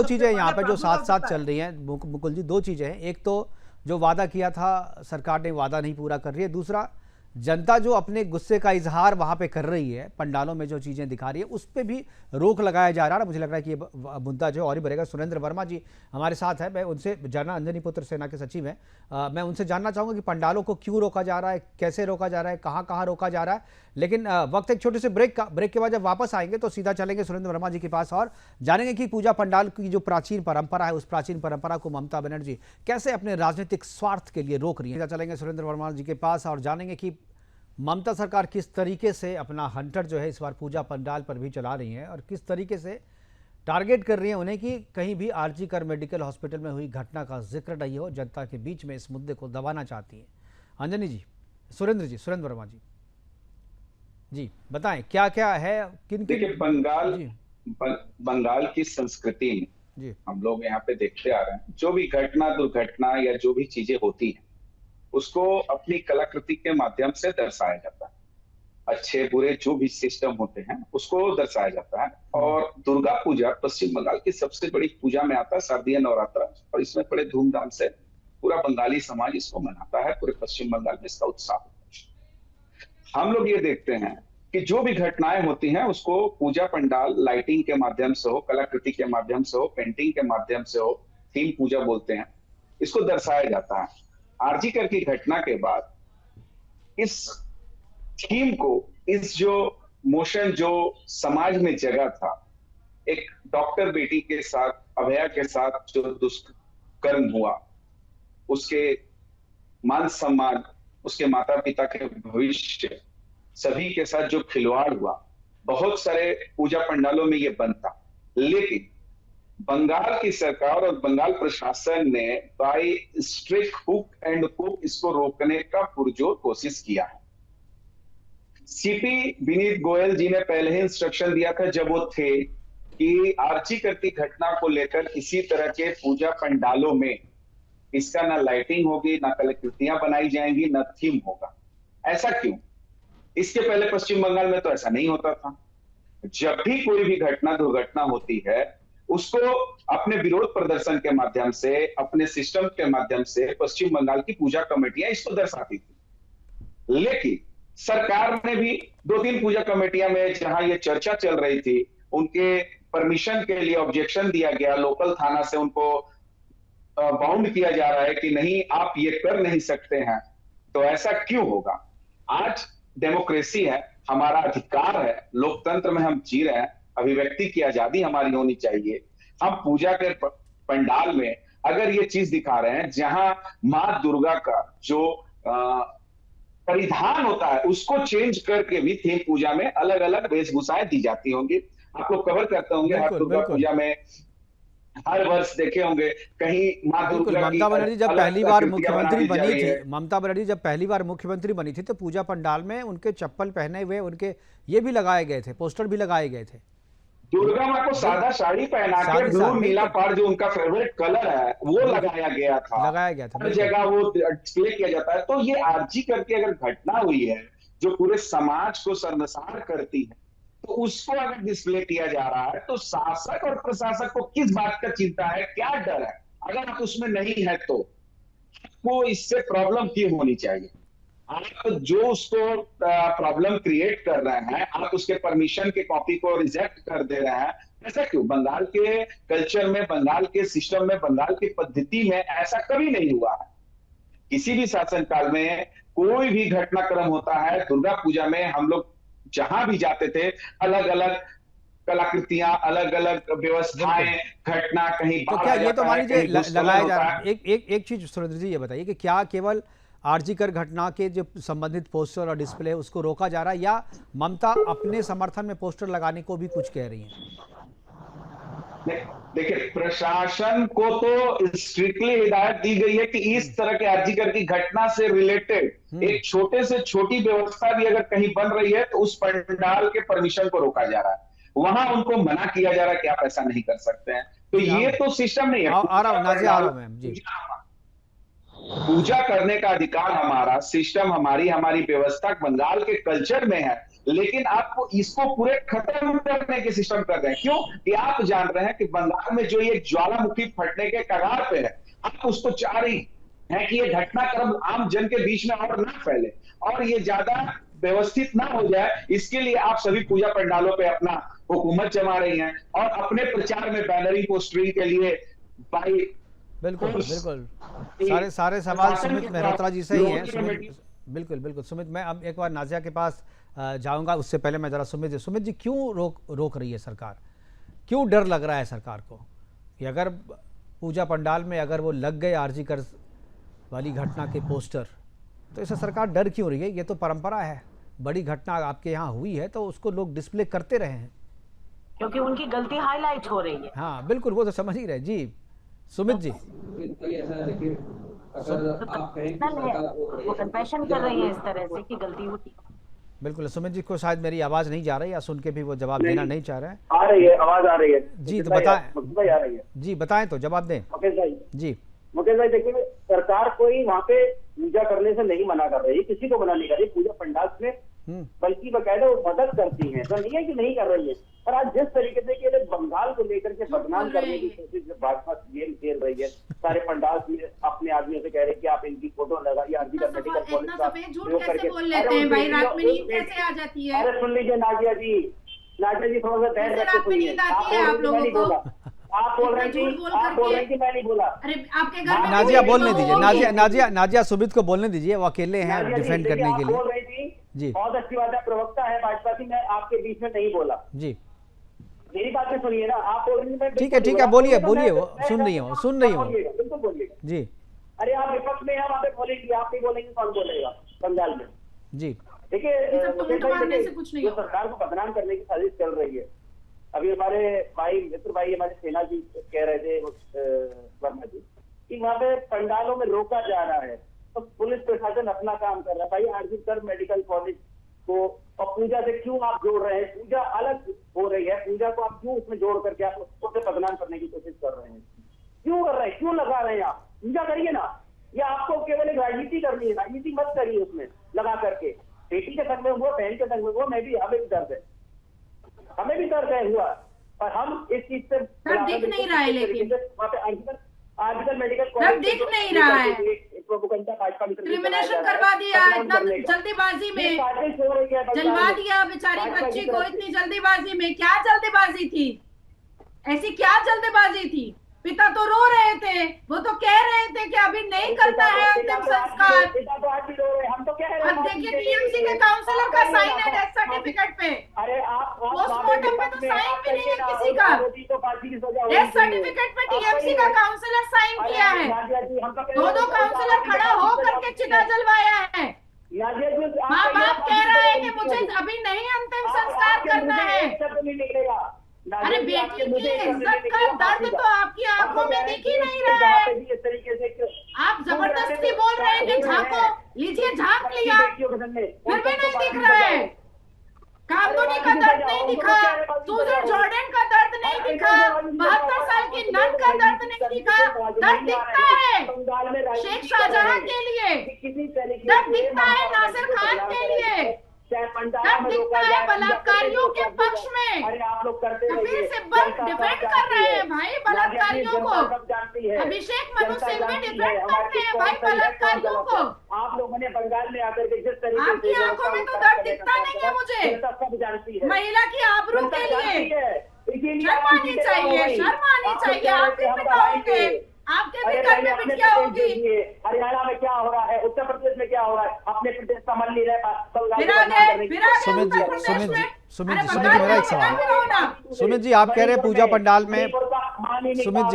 चीजें यहाँ पे जो साथ साथ चल रही हैं मुकुल जी। दो चीजें हैं, एक तो जो वादा किया था सरकार ने वादा नहीं पूरा कर रही है, दूसरा जनता जो अपने गुस्से का इजहार वहाँ पे कर रही है, पंडालों में जो चीज़ें दिखा रही है उस पर भी रोक लगाया जा रहा है। मुझे लग रहा है कि ये मुद्दा जो और ही बढ़ेगा। सुरेंद्र वर्मा जी हमारे साथ है, मैं उनसे जानना, अंजनी पुत्र सेना के सचिव हैं, मैं उनसे जानना चाहूँगा कि पंडालों को क्यों रोका जा रहा है, कैसे रोका जा रहा है, कहाँ कहाँ रोका जा रहा है। लेकिन वक्त एक छोटे से ब्रेक के बाद जब वापस आएंगे तो सीधा चलेंगे सुरेंद्र वर्मा जी के पास और जानेंगे कि पूजा पंडाल की जो प्राचीन परंपरा है उस प्राचीन परंपरा को ममता बनर्जी कैसे अपने राजनीतिक स्वार्थ के लिए रोक रही है। सीधा चलेंगे सुरेंद्र वर्मा जी के पास और जानेंगे कि ममता सरकार किस तरीके से अपना हंटर जो है इस बार पूजा पंडाल पर भी चला रही है और किस तरीके से टारगेट कर रही है उन्हें कि कहीं भी आरजी कर मेडिकल हॉस्पिटल में हुई घटना का जिक्र नहीं हो, जनता के बीच में इस मुद्दे को दबाना चाहती है। अंजनी जी, सुरेंद्र वर्मा जी बताएं क्या क्या है, किन देखिए, बंगाल की संस्कृति जी। हम लोग यहाँ पे देखते आ रहे हैं, जो भी घटना दुर्घटना या जो भी चीजें होती हैं उसको अपनी कलाकृति के माध्यम से दर्शाया जाता है। अच्छे बुरे जो भी सिस्टम होते हैं उसको दर्शाया जाता है। और दुर्गा पूजा पश्चिम बंगाल की सबसे बड़ी पूजा में आता है, शारदीय नवरात्र, और इसमें बड़े धूमधाम से पूरा बंगाली समाज इसको मनाता है। पूरे पश्चिम बंगाल में इसका उत्साह होता है। हम लोग ये देखते हैं कि जो भी घटनाएं होती हैं उसको पूजा पंडाल लाइटिंग के माध्यम से हो, कलाकृति के माध्यम से हो, पेंटिंग के माध्यम से हो, थीम पूजा बोलते हैं, इसको दर्शाया जाता है। आरजीकर की घटना के बाद इस थीम को, इस जो मोशन जो समाज में जगा था, एक डॉक्टर बेटी के साथ, अभया के साथ जो दुष्कर्म हुआ, उसके मान सम्मान, उसके माता पिता के भविष्य, सभी के साथ जो खिलवाड़ हुआ, बहुत सारे पूजा पंडालों में ये बनता। लेकिन बंगाल की सरकार और बंगाल प्रशासन ने by strict hook and hook इसको रोकने का पुरजोर कोशिश किया है। सीपी विनीत गोयल जी ने पहले ही इंस्ट्रक्शन दिया था जब वो थे कि आर्चीकर की घटना को लेकर किसी तरह के पूजा पंडालों में इसका ना लाइटिंग होगी, ना कलाकृतियां बनाई जाएंगी, ना थीम होगा। ऐसा क्यों? इसके पहले पश्चिम बंगाल में तो ऐसा नहीं होता था। जब भी कोई भी घटना दुर्घटना होती है उसको अपने विरोध प्रदर्शन के माध्यम से, अपने सिस्टम के माध्यम से पश्चिम बंगाल की पूजा कमेटियां इसको दर्शाती थी। लेकिन सरकार ने भी 2-3 पूजा कमेटियां में जहां ये चर्चा चल रही थी, उनके परमिशन के लिए ऑब्जेक्शन दिया गया, लोकल थाना से उनको बाउंड किया जा रहा है कि नहीं आप ये कर नहीं सकते हैं। तो ऐसा क्यों होगा? आज डेमोक्रेसी है, हमारा अधिकार है, लोकतंत्र में हम जी रहे हैं, अभिव्यक्ति की आजादी हमारी होनी चाहिए। हम पूजा के पंडाल में अगर ये चीज दिखा रहे हैं जहां मां दुर्गा का जो परिधान होता है उसको चेंज करके भी थीम पूजा में अलग अलग वेशभूषाएं दी जाती होंगी। आप लोग कवर करते होंगे, हर दुर्गा पूजा में हर वर्ष देखे होंगे कहीं मां दुर्गा की ममता बनर्जी जब पहली बार मुख्यमंत्री बनी थी, ममता बनर्जी जब पहली बार मुख्यमंत्री बनी थी तो पूजा पंडाल में उनके चप्पल पहने हुए उनके ये भी लगाए गए थे, पोस्टर भी लगाए गए थे। दुर्गा माँ को सादा साड़ी पहना के ब्लू नीला पाड़ जो उनका फेवरेट कलर है वो लगाया गया था, हर जगह वो डिस्प्ले किया जाता है। तो ये आरजी करके अगर घटना हुई है जो पूरे समाज को शर्मसार करती है, तो उसको अगर डिस्प्ले किया जा रहा है तो शासक और प्रशासक को किस बात का चिंता है, क्या डर है? अगर आप उसमें नहीं है तो आपको इससे प्रॉब्लम क्यों होनी चाहिए? आप जो उसको प्रॉब्लम क्रिएट कर रहे हैं, आप उसके परमिशन के कॉपी को रिजेक्ट कर दे रहे हैं, ऐसा क्यों? बंगाल के कल्चर में, बंगाल के सिस्टम में, बंगाल की पद्धति में ऐसा कभी नहीं हुआ है। किसी भी शासनकाल में कोई भी घटनाक्रम होता है, दुर्गा पूजा में हम लोग जहां भी जाते थे अलग अलग कलाकृतियां, अलग अलग व्यवस्थाएं, घटना कहीं तो क्या ये तो मान लीजिए लगाया जा रहा है। एक चीज सुरेंद्र जी ये बताइए कि क्या केवल आरजीकर घटना के जो संबंधित पोस्टर और डिस्प्ले उसको रोका जा रहा है, या ममता अपने समर्थन में पोस्टर लगाने को भी कुछ कह रही हैं? देखिए, प्रशासन को तो स्ट्रिक्टली हिदायत दी गई है कि इस तरह के आरजीकर की घटना से रिलेटेड एक छोटे से छोटी व्यवस्था भी अगर कहीं बन रही है तो उस पंडाल के परमिशन को रोका जा रहा है, वहां उनको मना किया जा रहा है कि आप ऐसा नहीं कर सकते हैं। तो ये तो सिस्टम नहीं है। आ रहा हूं मैम जी। पूजा करने का अधिकार हमारा, सिस्टम हमारी व्यवस्था बंगाल के कल्चर में है, लेकिन आपको इसको पूरे खत्म करने के सिस्टम कर रहे हैं। क्यों? कि आप जान रहे हैं कि बंगाल में जो ये ज्वालामुखी फटने के कगार पे है, आप उसको चाह रही है कि ये घटनाक्रम आम जन के बीच में और ना फैले और ये ज्यादा व्यवस्थित ना हो जाए। इसके लिए आप सभी पूजा पंडालों पे अपना हुकूमत जमा रही हैं और अपने प्रचार में बैनरिंग पोस्टरिंग के लिए भाई बिल्कुल सारे सवाल सुमित मेहरोत्रा जी से ही हैं। बिल्कुल सुमित, मैं अब एक बार नाजिया के पास जाऊंगा, उससे पहले मैं जरा सुमित जी क्यों रोक रही है सरकार? क्यों डर लग रहा है सरकार को कि अगर पूजा पंडाल में अगर वो लग गए आरजीकर वाली घटना के पोस्टर, तो इससे सरकार डर क्यों रही है? ये तो परंपरा है, बड़ी घटना आपके यहाँ हुई है तो उसको लोग डिस्प्ले करते रहे हैं, क्योंकि उनकी गलती हाईलाइट हो रही है। हाँ बिल्कुल, वो तो समझ ही रहे जी। सुमित जी, वो कन्फेशन कर रही है इस तरह से कि गलती होती है। बिल्कुल। सुमित जी को शायद मेरी आवाज नहीं जा रही, या सुन के भी वो जवाब देना नहीं चाह रहे हैं। आ रही है, आवाज आ रही है जी तो बताएं। भाई आ रही है जी बताएं तो जवाब दें। मुकेश भाई। जी मुकेश भाई देखिए, सरकार कोई वहाँ पे पूजा करने से नहीं मना कर रही है, किसी को मना नहीं कर रही पूजा पंडाल में, बल्कि बकायदा वो मदद करती है, तो नहीं है कि नहीं कर रही है। और आज जिस तरीके से ये लोग बंगाल को लेकर के बदनाम करने की कोशिश भाजपा गेम खेल रही है, सारे पंडाल में अपने आदमियों से कह रहे हैं कि आप इनकी फोटो लगाइए, आरजीकर मेडिकल कॉलेज का प्रयोग करके बोल लेते हैं भाई, रात में नींद कैसे आ जाती है? अरे सुन लीजिए नाजिया जी, नाजिया जी थोड़ा सा ध्यान रख के सुनिए। आप लोगों को आप बोल रहे हैं कि मैं नहीं बोला। अरे आपके घर में नाजिया बोलने दीजिए, नाजिया सुमित को बोलने दीजिए, वो अकेले हैं डिफेंड करने के लिए। बोल रही थी जी, बहुत अच्छी बात है, प्रवक्ता है भाजपा की, मैं आपके बीच में नहीं बोला। जी मेरी बातें सुनिए ना, आप बोल रही हैं। ठीक है, बोलिए बोलिए, वो सुन रही हूँ बिल्कुल बोलिएगा जी। अरे आप विपक्ष में हैं, वहाँ पे बोलेंगे, आप नहीं बोलेंगे, कौन बोलेगा बंगाल में? जी देखिए कुछ नहीं, जो सरकार को बदनाम करने की साजिश चल रही है। अभी हमारे भाई मित्र भाई हमारे सेना जी कह रहे थे वर्मा जी कि वहाँ पे पंडालों में रोका जा रहा है, तो पुलिस प्रशासन अपना काम कर रहा है। भाई आरजीकर मेडिकल कॉलेज को और पूजा से क्यों आप जोड़ रहे हैं? पूजा अलग हो रही है, पूजा को आप क्यों उसमें जोड़ करके आप उसे बदनाम करने की कोशिश कर रहे हैं? क्यों कर रहे हैं, क्यों लगा रहे हैं? आप पूजा करिए ना, या आपको केवल एक राजनीति करनी है? राजनीति मत करिए उसमें लगा करके। बेटी के संग में हुआ, बहन के संग में हुआ, हमें भी दर्द है, हमें भी दर्द है हुआ, पर हम इस चीज से दिख नहीं रहा है। लेकिन वहाँ पे आजकल मेडिकल कॉलेज दिख नहीं रहा है, डिस्क्रिमिनेशन करवा दिया इतना जल्दीबाजी में, जलवा दिया बेचारी बच्ची को इतनी जल्दीबाजी में। क्या जल्दीबाजी थी? ऐसी क्या जल्दीबाजी थी? पिता तो रो रहे थे, वो तो कह रहे थे कि अभी नहीं करना है अंतिम संस्कार। अब देखिए टीएमसी के काउंसलर का साइन है डेथ सर्टिफिकेट पे, पोस्टमार्टम पे तो साइन भी नहीं है किसी का। डेथ सर्टिफिकेट पे टीएमसी का काउंसलर साइन किया है, दो काउंसलर खड़ा हो करके चिता जलवाया है। माँ बाप कह रहा है कि मुझे अभी नहीं अंतिम संस्कार करना है। अरे बेटी की इज्जत का दर्द तो आपकी आंखों में दिख ही नहीं रहा है। आप जबरदस्ती बोल रहे हैं कि झांको, लीजिए झांक लिया, फिर भी नहीं दिख रहा है। कामदूनी का दर्द नहीं दिखा, सूजन जॉर्डन का दर्द नहीं दिखा, 72 साल की नन का दर्द नहीं दिखा। दर्द दिखता है शेख शाहजहां के लिए, दर्द दिखता है नासिर खान के लिए, दर्द दिखता है बलात्कारियों के पक्ष में। कपिल सिब्बल डिफेंड कर रहे हैं भाई बलात्कारियों को, अभिषेक मनु सिंघवी डिफेंड कर रहे हैं भाई बलात्कारियों को। आप लोगों ने बंगाल में आकर के जिस तरीके आपकी आंखों में तो दर्द दिखता नहीं है मुझे। महिला की आबरू के लिए शर्म आनी चाहिए, शर्म आनी चाहिए। आपके पिता होंगे, आपके भी घर में बिटिया होगी। हरियाणा में क्या हो रहा है, उत्तर प्रदेश में क्या हो रहा है, अपने प्रदेश संभाल नहीं रहे। सुमित जी आप कह रहे हैं पूजा पंडाल में, सुमित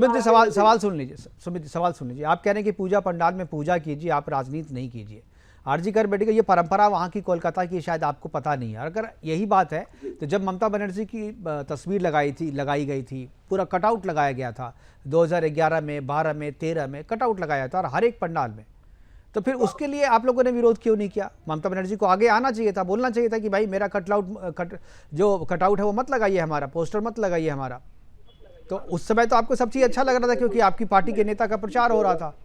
जी सवाल सुन लीजिए, सुमित जी सवाल सुन लीजिए। आप कह रहे हैं कि पूजा पंडाल में पूजा कीजिए, आप राजनीति नहीं कीजिए। आरजीकर मेडिकल ये परंपरा वहाँ की कोलकाता की शायद आपको पता नहीं है। अगर यही बात है तो जब ममता बनर्जी की तस्वीर लगाई गई थी, पूरा कटआउट लगाया गया था 2011 में, 12 में, 13 में कटआउट लगाया था और हर एक पंडाल में, तो फिर उसके लिए आप लोगों ने विरोध क्यों नहीं किया? ममता बनर्जी को आगे आना चाहिए था, बोलना चाहिए था कि भाई मेरा जो कटआउट है वो मत लगाइए, हमारा पोस्टर मत लगाइए हमारा। तो उस समय तो आपको सब चीज अच्छा लग रहा था क्योंकि आपकी पार्टी के नेता का प्रचार हो रहा था।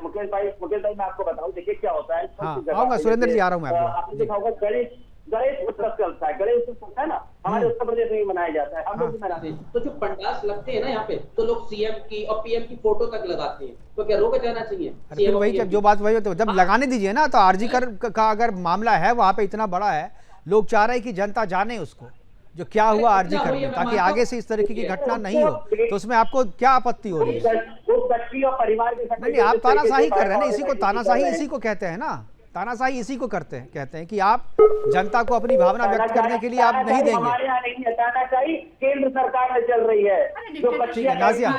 मुकेश भाई मैं आपको बताऊं, देखिए क्या होता है। हाँ आऊंगा सुरेंद्र जी, आ रहा हूँ मैं। आपने देखा होगा गणेश उत्सव चलता है, गणेश उत्सव है ना, हमारे उत्तर प्रदेश में मनाया जाता है, हम लोग भी मनाते हैं। तो जो पंडाल लगते हैं ना यहाँ पे, तो लोग सीएम की और पीएम की फोटो तक लगाते हैं, तो क्या रोका जाना चाहिए? फिर वही जो बात वही होती है, जब लगाने दीजिए ना। तो आरजीकर का अगर मामला है वहाँ पे इतना बड़ा है, लोग चाह रहे हैं कि जनता जाने उसको जो क्या हुआ आरजीकर में, ताकि आगे से इस तरीके की घटना नहीं हो। तो उसमें आपको क्या आपत्ति हो रही है? नहीं, आप तानाशाही कर रहे हैं ना, इसी को तानाशाही इसी को कहते हैं ना, तानाशाही इसी को कहते हैं कि आप जनता को अपनी भावना व्यक्त करने के लिए आप नहीं देंगे। हमारे यहाँ नहीं, तानाशाही केंद्र सरकार में चल रही है। ठीक है नाजिया,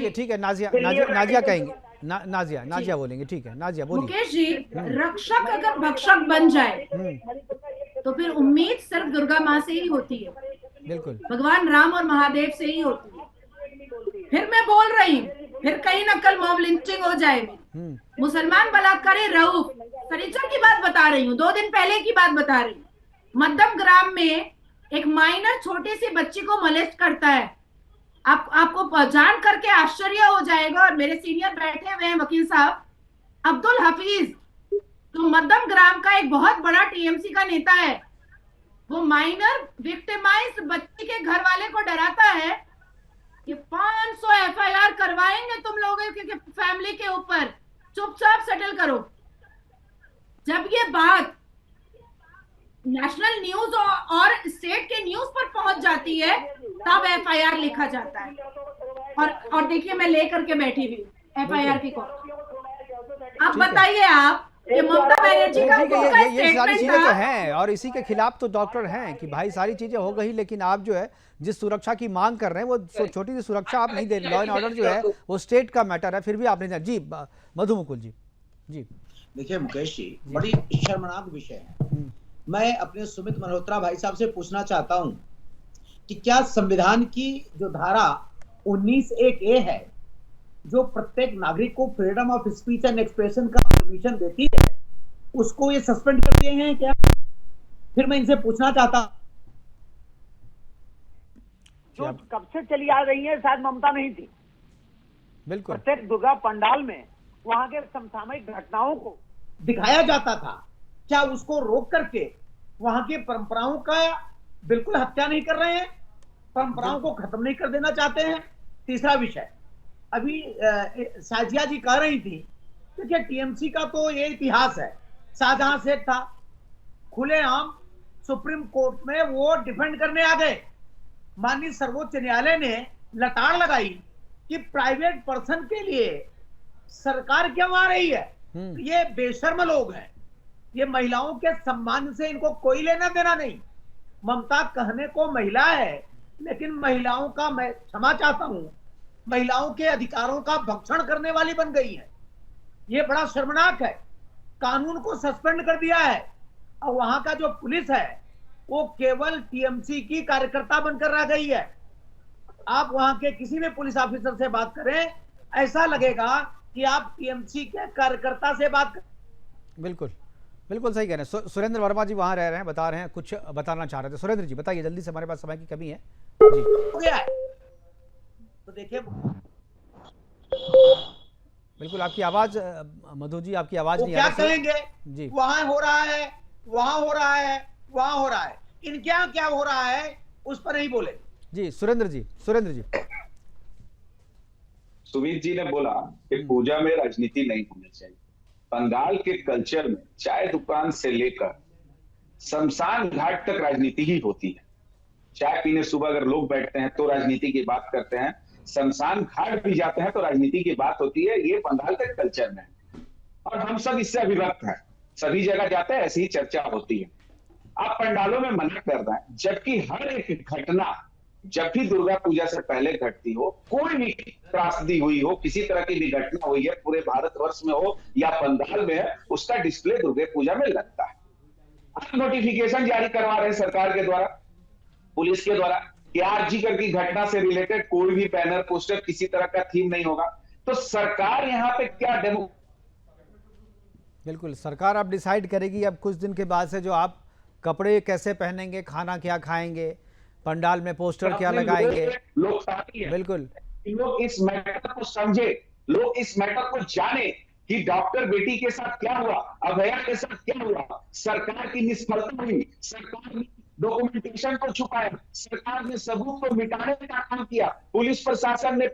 ठीक है नाजिया कहेंगे, नाजिया बोलेंगे। ठीक है नाजिया बोलिए। मुकेश जी, रक्षक अगर भक्षक बन जाए तो फिर उम्मीद सिर्फ दुर्गा माँ से ही होती है, बिल्कुल भगवान राम और महादेव से ही होती है। फिर मैं बोल रही हूँ, फिर कहीं न कल मॉब लिंचिंग हो जाएगी। मुसलमान बलात्कारी रऊफ, सनीचर की बात बता रही हूँ, 2 दिन पहले की बात बता रही हूँ। मध्यम ग्राम में एक माइनर छोटी सी बच्ची को मोलेस्ट करता है। आपको जान करके आश्चर्य हो जाएगा, और मेरे सीनियर बैठे हुए हैं वकील साहब, अब्दुल हफीज तो मध्यम ग्राम का एक बहुत बड़ा टीएमसी का नेता है, वो माइनर विक्टिमाइज्ड बच्ची के घर वाले को डराता है कि 500 एफआईआर करवाएंगे तुम लोगों के फैमिली के ऊपर, चुपचाप सेटल करो। जब ये बात नेशनल न्यूज और स्टेट के न्यूज पर पहुंच जाती है, तब एफआईआर लिखा जाता है। और देखिए मैं लेकर के बैठी हुई एफआईआर की कॉपी। अब बताइए आप कि ममता बनर्जी का ये सारी चीजें तो हैं, और इसी के खिलाफ तो डॉक्टर हैं कि भाई सारी चीजें हो गई, लेकिन आप जो है जिस सुरक्षा की मांग कर रहे हैं वो छोटी सी सुरक्षा आप नहीं दे रहे। लॉ एंड ऑर्डर जो है वो स्टेट का मैटर है, फिर भी आप नहीं। जी मधु मुकुल जी। जी देखिए मुकेश जी, बड़ी शर्मनाक विषय है। मैं अपने सुमित मल्होत्रा भाई साहब से पूछना चाहता हूं कि क्या संविधान की जो धारा 19(1)(a) है, जो प्रत्येक नागरिक को freedom of speech and expression का परमिशन देती है, उसको ये सस्पेंड कर दिए हैं क्या? फिर मैं इनसे पूछना चाहता हूं, जो कब से चली आ रही है, शायद ममता नहीं थी। बिल्कुल, प्रत्येक दुर्गा पंडाल में वहां के समसामयिक घटनाओं को दिखाया जाता था। क्या उसको रोक करके वहां की परंपराओं का बिल्कुल हत्या नहीं कर रहे हैं, परंपराओं को खत्म नहीं कर देना चाहते हैं? तीसरा विषय, अभी साजिया जी कह रही थी, देखिए टीएमसी का तो ये इतिहास है, शाहजहां शेख था, खुलेआम सुप्रीम कोर्ट में वो डिफेंड करने आ गए। माननीय सर्वोच्च न्यायालय ने लताड़ लगाई कि प्राइवेट पर्सन के लिए सरकार क्यों आ रही है, ये बेशर्म लोग हैं, ये महिलाओं के सम्मान से इनको कोई लेना देना नहीं। ममता कहने को महिला है, लेकिन महिलाओं का, मैं क्षमा चाहता हूं, महिलाओं के अधिकारों का भक्षण करने वाली बन गई है। ये बड़ा शर्मनाक है। कानून को सस्पेंड कर दिया है, और वहां का जो पुलिस है वो केवल टीएमसी की कार्यकर्ता बनकर रह गई है। आप वहां के किसी भी पुलिस ऑफिसर से बात करें, ऐसा लगेगा कि आप टीएमसी के कार्यकर्ता से बात कर। बिल्कुल बिल्कुल सही कह रहे हैं। सुरेंद्र वर्मा जी वहां रह रहे हैं, बता रहे हैं, कुछ बताना चाह रहे थे। सुरेंद्र जी बताइए जल्दी से, हमारे पास समय की कमी है जी। हो गया है तो देखिए, बिल्कुल आपकी आवाज, मधु जी आपकी आवाज नहीं क्या आ रही कहेंगे जी। वहां हो रहा है, वहां हो रहा है, वहां हो रहा है, इनके यहाँ क्या हो रहा है उस पर नहीं बोले जी। सुरेंद्र जी, सुरेंद्र जी। सुमित जी ने बोला कि पूजा में राजनीति नहीं होनी चाहिए। बंगाल के कल्चर में चाय दुकान से लेकर शमशान घाट तक राजनीति ही होती है। चाय पीने सुबह अगर लोग बैठते हैं तो राजनीति की बात करते हैं, शमशान घाट भी जाते हैं तो राजनीति की बात होती है। ये बंगाल के कल्चर में है और हम सब इससे अभिभक्त हैं, सभी जगह जाते हैं, ऐसी ही चर्चा होती है। आप पंडालों में मना कर रहे हैं, जबकि हर एक घटना जब भी दुर्गा पूजा से पहले घटती हो, कोई भी त्रासदी हुई हो, किसी तरह की भी घटना हुई है, पूरे भारतवर्ष में हो या बंगाल में है, उसका डिस्प्ले दुर्गा पूजा में लगता है। आप नोटिफिकेशन जारी करवा रहे हैं सरकार के द्वारा, पुलिस के द्वारा, कि आरजीकर की घटना से रिलेटेड कोई भी बैनर पोस्टर किसी तरह का थीम नहीं होगा। तो सरकार यहाँ पे क्या डेमो, बिल्कुल सरकार अब डिसाइड करेगी अब कुछ दिन के बाद से, जो आप कपड़े कैसे पहनेंगे, खाना क्या खाएंगे, पंडाल में पोस्टर क्या लगाएंगे। लोग साथी हैं, बिल्कुल लोग इस मैटर को समझे, लोग इस मैटर को जाने कि डॉक्टर बेटी के साथ क्या हुआ, अभया के साथ क्या हुआ। सरकार की निष्फलता हुई, सरकार ने डॉक्यूमेंटेशन को छुपाया, सरकार ने सबूत को मिटाने का काम किया, पुलिस प्रशासन ने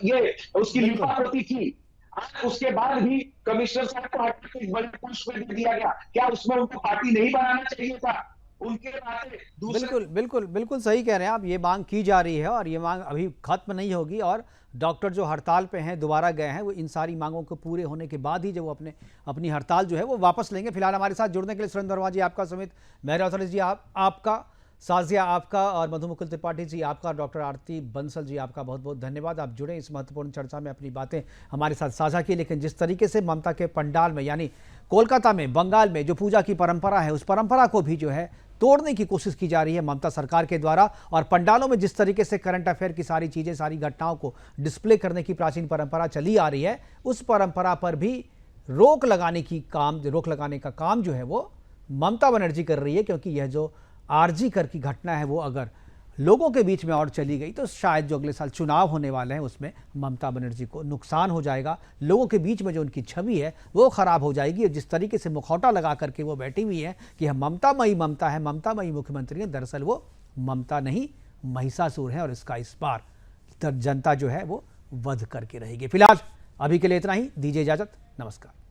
ये उसकी लिपापोती की। आज उसके बाद भी कमिश्नर साहब को हटा के बड़े पोस्ट पे दे दिया गया। क्या उसमें उनको पार्टी नहीं बनाना चाहिए था? उनके बातें बिल्कुल बिल्कुल बिल्कुल सही कह रहे हैं आप। ये मांग की जा रही है और ये मांग अभी खत्म नहीं होगी, और डॉक्टर जो हड़ताल पे हैं, दोबारा गए हैं, वो इन सारी मांगों को पूरे होने के बाद ही जब वो अपनी हड़ताल जो है वो वापस लेंगे। फिलहाल हमारे साथ जुड़ने के लिए सुरेंद्र वर्मा जी आपका, समित मेहरावतली जी आपका, साजिया आपका, और मधु मुकुल त्रिपाठी जी आपका, डॉक्टर आरती बंसल जी आपका बहुत बहुत धन्यवाद। आप जुड़े इस महत्वपूर्ण चर्चा में, अपनी बातें हमारे साथ साझा की। लेकिन जिस तरीके से ममता के पंडाल में, यानी कोलकाता में, बंगाल में जो पूजा की परंपरा है, उस परंपरा को भी जो है तोड़ने की कोशिश की जा रही है ममता सरकार के द्वारा। और पंडालों में जिस तरीके से करंट अफेयर की सारी चीज़ें, सारी घटनाओं को डिस्प्ले करने की प्राचीन परंपरा चली आ रही है, उस परंपरा पर भी रोक लगाने का काम जो है वो ममता बनर्जी कर रही है। क्योंकि यह जो आरजी कर की घटना है वो अगर लोगों के बीच में और चली गई तो शायद जो अगले साल चुनाव होने वाले हैं उसमें ममता बनर्जी को नुकसान हो जाएगा। लोगों के बीच में जो उनकी छवि है वो खराब हो जाएगी। और जिस तरीके से मुखौटा लगा करके वो बैठी हुई है कि हम ममतामयी ममता है, ममतामयी मुख्यमंत्री है, दरअसल वो ममता नहीं महिषासुर है। और इसका इस बार जनता जो है वो वध करके रहेगी। फिलहाल अभी के लिए इतना ही, दीजिए इजाजत, नमस्कार।